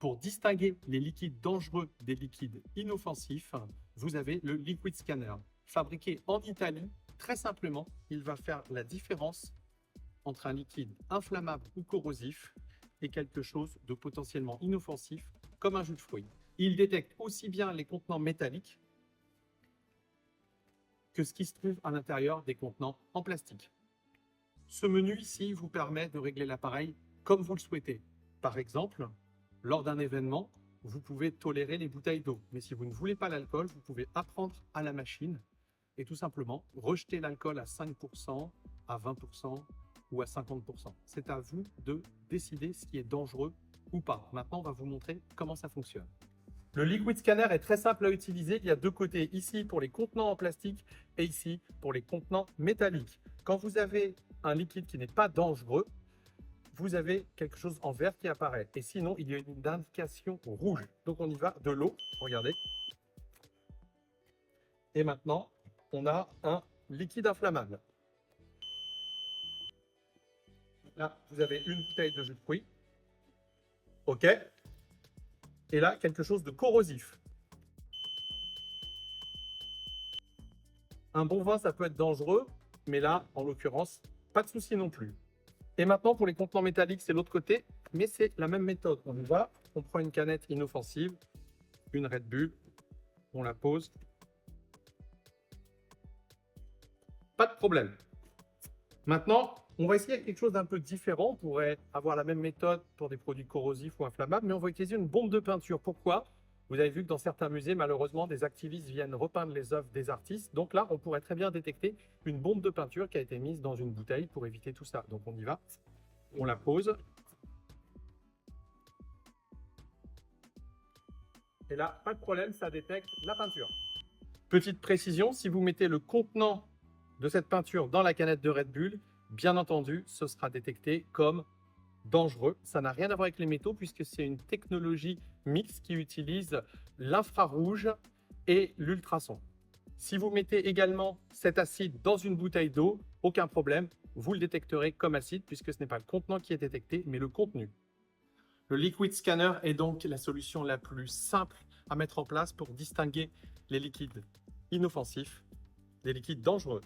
Pour distinguer les liquides dangereux des liquides inoffensifs, vous avez le Liquid Scanner. Fabriqué en Italie, très simplement, il va faire la différence entre un liquide inflammable ou corrosif et quelque chose de potentiellement inoffensif, comme un jus de fruits. Il détecte aussi bien les contenants métalliques que ce qui se trouve à l'intérieur des contenants en plastique. Ce menu ici vous permet de régler l'appareil comme vous le souhaitez. Par exemple, lors d'un événement, vous pouvez tolérer les bouteilles d'eau. Mais si vous ne voulez pas l'alcool, vous pouvez apprendre à la machine et tout simplement rejeter l'alcool à 5%, à 20% ou à 50%. C'est à vous de décider ce qui est dangereux ou pas. Maintenant, on va vous montrer comment ça fonctionne. Le Liquid Scanner est très simple à utiliser. Il y a deux côtés, ici pour les contenants en plastique et ici pour les contenants métalliques. Quand vous avez un liquide qui n'est pas dangereux, vous avez quelque chose en vert qui apparaît. Et sinon, il y a une indication rouge. Donc on y va, de l'eau, regardez. Et maintenant, on a un liquide inflammable. Là, vous avez une bouteille de jus de fruits. OK. Et là, quelque chose de corrosif. Un bon vin, ça peut être dangereux, mais là, en l'occurrence, pas de souci non plus. Et maintenant, pour les contenants métalliques, c'est l'autre côté, mais c'est la même méthode. On y va, on prend une canette inoffensive, une Red Bull, on la pose. Pas de problème. Maintenant, on va essayer quelque chose d'un peu différent. On pourrait avoir la même méthode pour des produits corrosifs ou inflammables, mais on va utiliser une bombe de peinture. Pourquoi? Vous avez vu que dans certains musées, malheureusement, des activistes viennent repeindre les œuvres des artistes. Donc là, on pourrait très bien détecter une bombe de peinture qui a été mise dans une bouteille pour éviter tout ça. Donc on y va, on la pose. Et là, pas de problème, ça détecte la peinture. Petite précision, si vous mettez le contenant de cette peinture dans la canette de Red Bull, bien entendu, ce sera détecté comme dangereux. Ça n'a rien à voir avec les métaux puisque c'est une technologie mixte qui utilise l'infrarouge et l'ultrason. Si vous mettez également cet acide dans une bouteille d'eau, aucun problème, vous le détecterez comme acide puisque ce n'est pas le contenant qui est détecté, mais le contenu. Le Liquid Scanner est donc la solution la plus simple à mettre en place pour distinguer les liquides inoffensifs des liquides dangereux.